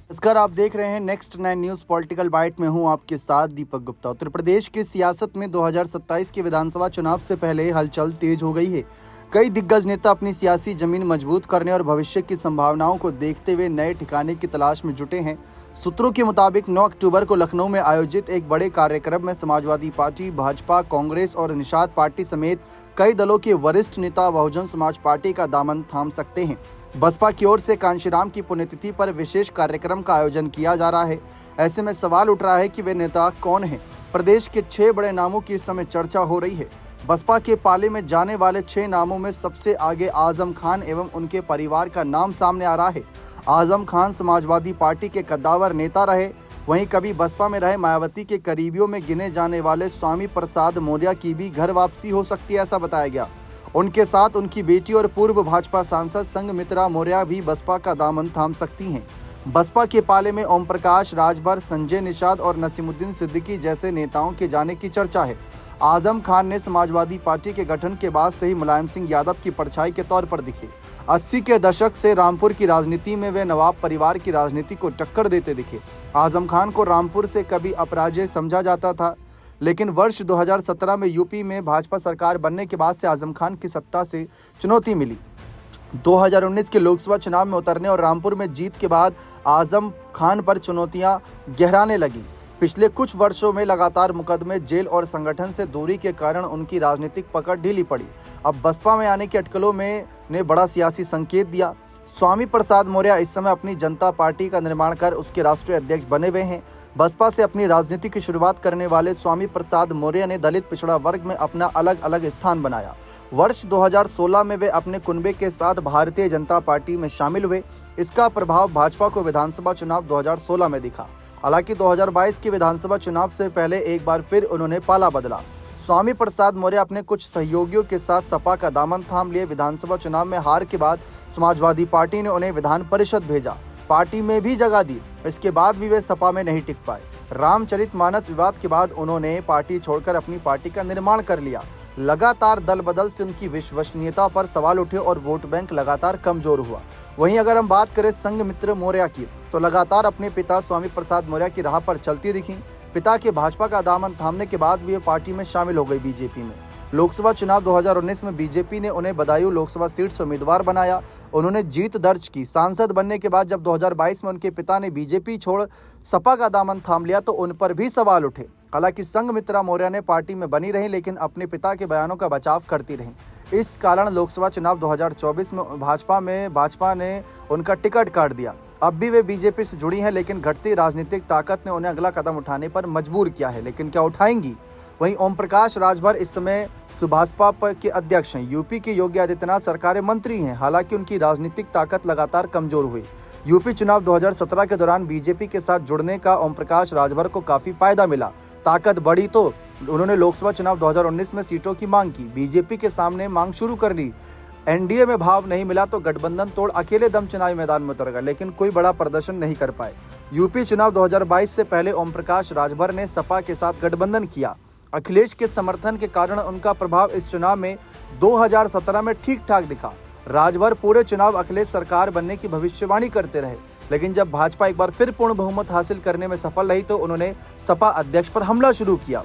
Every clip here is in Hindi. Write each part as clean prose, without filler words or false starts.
नमस्कार, आप देख रहे हैं नेक्स्ट 9 न्यूज़ पॉलिटिकल बाइट में हूं आपके साथ दीपक गुप्ता। उत्तर प्रदेश की सियासत में 2027 के विधानसभा चुनाव से पहले हलचल तेज हो गई है। कई दिग्गज नेता अपनी सियासी जमीन मजबूत करने और भविष्य की संभावनाओं को देखते हुए नए ठिकाने की तलाश में जुटे हैं। सूत्रों के मुताबिक 9 अक्टूबर को लखनऊ में आयोजित एक बड़े कार्यक्रम में समाजवादी पार्टी, भाजपा, कांग्रेस और निषाद पार्टी समेत कई दलों के वरिष्ठ नेता बहुजन समाज पार्टी का दामन थाम सकते हैं। बसपा की ओर से कांशीराम की पुण्यतिथि पर विशेष कार्यक्रम का आयोजन किया जा रहा है। ऐसे में सवाल उठ रहा है कि वे नेता कौन हैं। प्रदेश के 6 बड़े नामों की इस समय चर्चा हो रही है। बसपा के पाले में जाने वाले 6 नामों में सबसे आगे आजम खान एवं उनके परिवार का नाम सामने आ रहा है। आजम खान समाजवादी पार्टी के कद्दावर नेता रहे। वहीं कभी बसपा में रहे मायावती के करीबियों में गिने जाने वाले स्वामी प्रसाद मौर्य की भी घर वापसी हो सकती है, ऐसा बताया गया। उनके साथ उनकी बेटी और पूर्व भाजपा सांसद संघमित्रा मौर्य भी बसपा का दामन थाम सकती हैं। बसपा के पाले में ओम प्रकाश राजभर, संजय निषाद और नसीमुद्दीन सिद्दीकी जैसे नेताओं के जाने की चर्चा है। आजम खान ने समाजवादी पार्टी के गठन के बाद से ही मुलायम सिंह यादव की परछाई के तौर पर दिखे। 80 के दशक से रामपुर की राजनीति में वे नवाब परिवार की राजनीति को टक्कर देते दिखे। आजम खान को रामपुर से कभी अपराजय समझा जाता था, लेकिन वर्ष 2017 में यूपी में भाजपा सरकार बनने के बाद से आजम खान की सत्ता से चुनौती मिली। 2019 के लोकसभा चुनाव में उतरने और रामपुर में जीत के बाद आजम खान पर चुनौतियां गहराने लगी। पिछले कुछ वर्षों में लगातार मुकदमे, जेल और संगठन से दूरी के कारण उनकी राजनीतिक पकड़ ढीली पड़ी। अब बसपा में आने की अटकलों में ने बड़ा सियासी संकेत दिया। स्वामी प्रसाद मौर्य इस समय अपनी जनता पार्टी का निर्माण कर उसके राष्ट्रीय अध्यक्ष बने हुए हैं। बसपा से अपनी राजनीति की शुरुआत करने वाले स्वामी प्रसाद मौर्य ने दलित पिछड़ा वर्ग में अपना अलग अलग स्थान बनाया। वर्ष 2016 में वे अपने कुनबे के साथ भारतीय जनता पार्टी में शामिल हुए। इसका प्रभाव भाजपा को विधानसभा चुनाव 2016 में दिखा। हालांकि 2022 के विधानसभा चुनाव से पहले एक बार फिर उन्होंने पाला बदला। स्वामी प्रसाद मौर्य अपने कुछ सहयोगियों के साथ सपा का दामन थाम लिए। विधानसभा चुनाव में हार के बाद समाजवादी पार्टी ने उन्हें विधान परिषद भेजा, पार्टी में भी जगह दी। इसके बाद भी वे सपा में नहीं टिक पाए। रामचरितमानस विवाद के बाद उन्होंने पार्टी छोड़कर अपनी पार्टी का निर्माण कर लिया। लगातार दल बदल से उनकी विश्वसनीयता पर सवाल उठे और वोट बैंक लगातार कमजोर हुआ। वहीं अगर हम बात करें संघमित्रा मौर्य की, तो लगातार अपने पिता स्वामी प्रसाद मौर्य की राह पर चलती दिखी। पिता के भाजपा का दामन थामने के बाद भी वे पार्टी में शामिल हो गई बीजेपी में। लोकसभा चुनाव 2019 में बीजेपी ने उन्हें बदायूं लोकसभा सीट से उम्मीदवार बनाया। उन्होंने जीत दर्ज की। सांसद बनने के बाद जब 2022 में उनके पिता ने बीजेपी छोड़ सपा का दामन थाम लिया तो उन पर भी सवाल उठे। हालांकि संघमित्रा मौर्य ने पार्टी में बनी रही, लेकिन अपने पिता के बयानों का बचाव करती रहीं। इस कारण लोकसभा चुनाव 2024 में भाजपा ने उनका टिकट काट दिया। अब भी वे बीजेपी से जुड़ी हैं, लेकिन घटती राजनीतिक ताकत ने उन्हें अगला कदम उठाने पर मजबूर किया है। लेकिन क्या उठाएंगी? वहीं ओम प्रकाश राजभर इस समय सुभाषपा के अध्यक्ष हैं। यूपी के योगी आदित्यनाथ सरकार में मंत्री हैं। हालांकि उनकी राजनीतिक ताकत लगातार कमजोर हुई। यूपी चुनाव 2017 के दौरान बीजेपी के साथ जुड़ने का ओम प्रकाश राजभर को काफी फायदा मिला। ताकत बढ़ी तो उन्होंने लोकसभा चुनाव 2019 में सीटों की मांग की। बीजेपी के सामने मांग शुरू कर दी। एनडीए में भाव नहीं मिला तो गठबंधन तोड़ अकेले दम चुनावी मैदान में उतर गए, लेकिन कोई बड़ा प्रदर्शन नहीं कर पाए। यूपी चुनाव 2022 से पहले ओम प्रकाश राजभर ने सपा के साथ गठबंधन किया। अखिलेश के समर्थन के कारण उनका प्रभाव इस चुनाव में 2017 में ठीक ठाक दिखा। राजभर पूरे चुनाव अखिलेश सरकार बनने की भविष्यवाणी करते रहे, लेकिन जब भाजपा एक बार फिर पूर्ण बहुमत हासिल करने में सफल रही तो उन्होंने सपा अध्यक्ष पर हमला शुरू किया।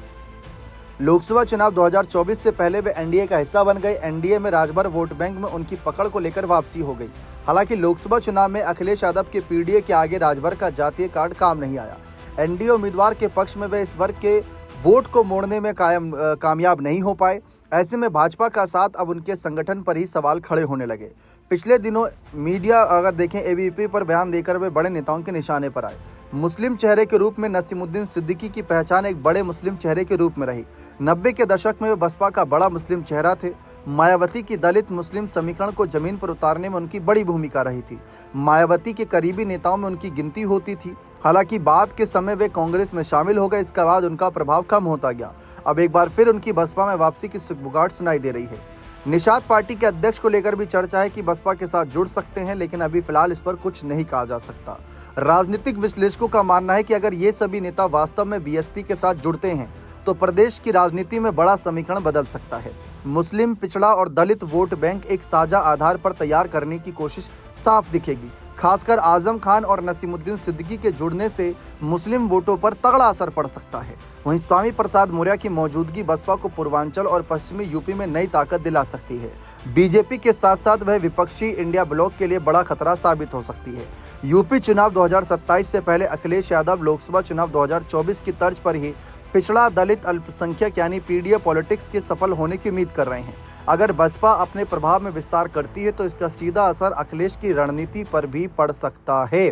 लोकसभा चुनाव 2024 से पहले वे एनडीए का हिस्सा बन गए। एनडीए में राजभर वोट बैंक में उनकी पकड़ को लेकर वापसी हो गई। हालांकि लोकसभा चुनाव में अखिलेश यादव के पीडीए के आगे राजभर का जातीय कार्ड काम नहीं आया। एनडीए उम्मीदवार के पक्ष में वे इस वर्ग के वोट को मोड़ने में कामयाब नहीं हो पाए। ऐसे में भाजपा का साथ अब उनके संगठन पर ही सवाल खड़े होने लगे। पिछले दिनों मीडिया अगर देखें, एबीवीपी पर बयान देकर वे बड़े नेताओं के निशाने पर आए। मुस्लिम चेहरे के रूप में नसीमुद्दीन सिद्दीकी की पहचान एक बड़े मुस्लिम चेहरे के रूप में रही। 90 के दशक में वे बसपा का बड़ा मुस्लिम चेहरा थे। मायावती की दलित मुस्लिम समीकरण को जमीन पर उतारने में उनकी बड़ी भूमिका रही थी। मायावती के करीबी नेताओं में उनकी गिनती होती थी। हालांकि बाद के समय वे कांग्रेस में शामिल हो गए। इसके बाद उनका प्रभाव कम होता गया। अब एक बार फिर उनकी बसपा में वापसी की सुगबुगाहट सुनाई दे रही है। निषाद पार्टी के अध्यक्ष को लेकर भी चर्चा है कि बसपा के साथ जुड़ सकते हैं, लेकिन अभी फिलहाल इस पर कुछ नहीं कहा जा सकता। राजनीतिक विश्लेषकों का मानना है कि अगर ये सभी नेता वास्तव में बीएसपी के साथ जुड़ते हैं तो प्रदेश की राजनीति में बड़ा समीकरण बदल सकता है। मुस्लिम, पिछड़ा और दलित वोट बैंक एक साझा आधार पर तैयार करने की कोशिश साफ दिखेगी। खासकर आजम खान और नसीमुद्दीन सिद्दीकी के जुड़ने से मुस्लिम वोटों पर तगड़ा असर पड़ सकता है। वहीं स्वामी प्रसाद मौर्य की मौजूदगी बसपा को पूर्वांचल और पश्चिमी यूपी में नई ताकत दिला सकती है। बीजेपी के साथ साथ वह विपक्षी इंडिया ब्लॉक के लिए बड़ा खतरा साबित हो सकती है। यूपी चुनाव 2027 से पहले अखिलेश यादव लोकसभा चुनाव 2024 की तर्ज पर ही पिछड़ा दलित अल्पसंख्यक यानी पीडीए पॉलिटिक्स के सफल होने की उम्मीद कर रहे हैं। अगर बसपा अपने प्रभाव में विस्तार करती है तो इसका सीधा असर अखिलेश की रणनीति पर भी पड़ सकता है।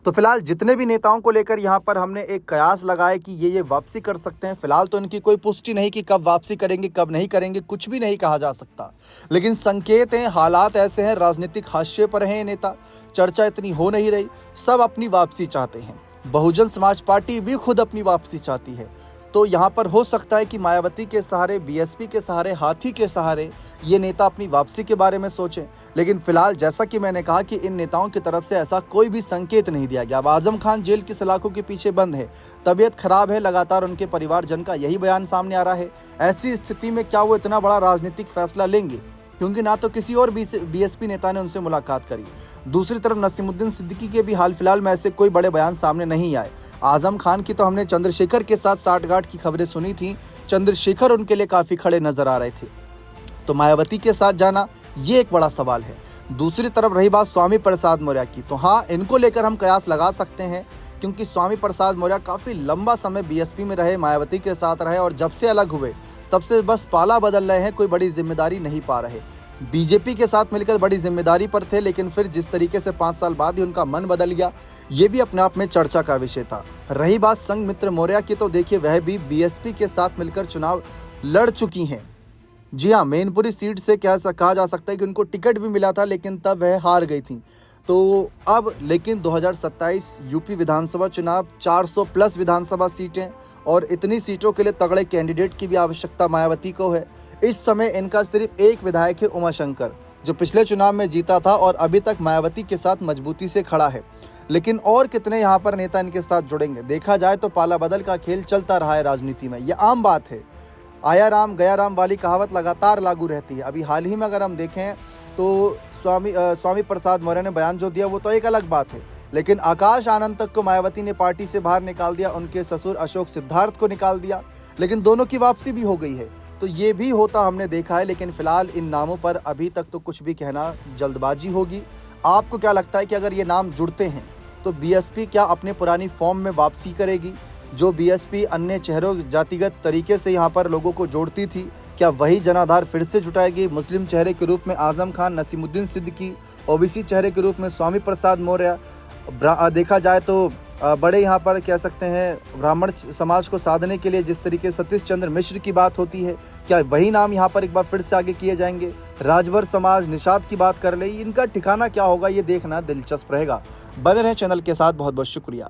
तो फिलहाल जितने भी नेताओं को लेकर यहाँ पर हमने एक कयास लगाया कि ये वापसी कर सकते हैं। फिलहाल तो इनकी कोई पुष्टि नहीं कि कब वापसी करेंगे कब नहीं करेंगे, कुछ भी नहीं कहा जा सकता, लेकिन संकेत हैं, हालात ऐसे हैं, राजनीतिक हाशिए पर हैं ये नेता, चर्चा इतनी हो नहीं रही, सब अपनी वापसी चाहते हैं। बहुजन समाज पार्टी भी खुद अपनी वापसी चाहती है। तो यहाँ पर हो सकता है कि मायावती के सहारे, बीएसपी के सहारे, हाथी के सहारे ये नेता अपनी वापसी के बारे में सोचें। लेकिन फिलहाल जैसा कि मैंने कहा कि इन नेताओं की तरफ से ऐसा कोई भी संकेत नहीं दिया गया। अब आजम खान जेल की सलाखों के पीछे बंद है, तबीयत खराब है, लगातार उनके परिवारजन का यही बयान सामने आ रहा है। ऐसी स्थिति में क्या वो इतना बड़ा राजनीतिक फैसला लेंगे, क्योंकि ना तो किसी और बीएसपी नेता ने उनसे मुलाकात करी। दूसरी तरफ नसीमुद्दीन सिद्दीकी के भी हाल फिलहाल में ऐसे कोई बड़े बयान सामने नहीं आए। आजम खान की तो हमने चंद्रशेखर के साथ साठगांठ की खबरें सुनी थी, चंद्रशेखर उनके लिए काफ़ी खड़े नजर आ रहे थे। तो मायावती के साथ जाना ये एक बड़ा सवाल है। दूसरी तरफ रही बात स्वामी प्रसाद मौर्य की, तो हाँ, इनको लेकर हम कयास लगा सकते हैं, क्योंकि स्वामी प्रसाद मौर्य काफ़ी लंबा समय बीएसपी में रहे, मायावती के साथ रहे और जब से अलग हुए तब से बस पाला बदल रहे हैं, कोई बड़ी जिम्मेदारी नहीं पा रहे। बीजेपी के साथ मिलकर बड़ी जिम्मेदारी पर थे, लेकिन फिर जिस तरीके से 5 साल बाद ही उनका मन बदल गया, ये भी अपने आप में चर्चा का विषय था। रही बात संघमित्र मौर्य की, तो देखिए वह भी बीएसपी के साथ मिलकर चुनाव लड़ चुकी हैं। जी हाँ, मैनपुरी सीट से कहा जा सकता है कि उनको टिकट भी मिला था, लेकिन तब वह हार गई थी। तो अब लेकिन 2027 यूपी विधानसभा चुनाव, 400 प्लस विधानसभा सीटें और इतनी सीटों के लिए तगड़े कैंडिडेट की भी आवश्यकता मायावती को है। इस समय इनका सिर्फ एक विधायक है, उमाशंकर, जो पिछले चुनाव में जीता था और अभी तक मायावती के साथ मजबूती से खड़ा है। लेकिन और कितने यहाँ पर नेता इनके साथ जुड़ेंगे? देखा जाए तो पाला बदल का खेल चलता रहा है राजनीति में, ये आम बात है। आया राम गया राम वाली कहावत लगातार लागू रहती है। अभी हाल ही में अगर हम देखें तो स्वामी प्रसाद मौर्य ने बयान जो दिया वो तो एक अलग बात है, लेकिन आकाश आनंद तक को मायावती ने पार्टी से बाहर निकाल दिया, उनके ससुर अशोक सिद्धार्थ को निकाल दिया, लेकिन दोनों की वापसी भी हो गई है। तो ये भी होता हमने देखा है, लेकिन फिलहाल इन नामों पर अभी तक तो कुछ भी कहना जल्दबाजी होगी। आपको क्या लगता है कि अगर ये नाम जुड़ते हैं तो बीएसपी क्या अपने पुरानी फॉर्म में वापसी करेगी? जो बीएसपी अन्य चेहरों जातिगत तरीके से यहाँ पर लोगों को जोड़ती थी, क्या वही जनाधार फिर से जुटाएगी? मुस्लिम चेहरे के रूप में आजम खान, नसीमुद्दीन सिद्दीकी, ओबीसी चेहरे के रूप में स्वामी प्रसाद मौर्य, देखा जाए तो बड़े यहाँ पर कह सकते हैं ब्राह्मण समाज को साधने के लिए जिस तरीके सतीश चंद्र मिश्र की बात होती है, क्या वही नाम यहाँ पर एक बार फिर से आगे किए जाएंगे? राजभर समाज, निषाद की बात कर ले, इनका ठिकाना क्या होगा ये देखना दिलचस्प रहेगा। बने रहें चैनल के साथ, बहुत बहुत शुक्रिया।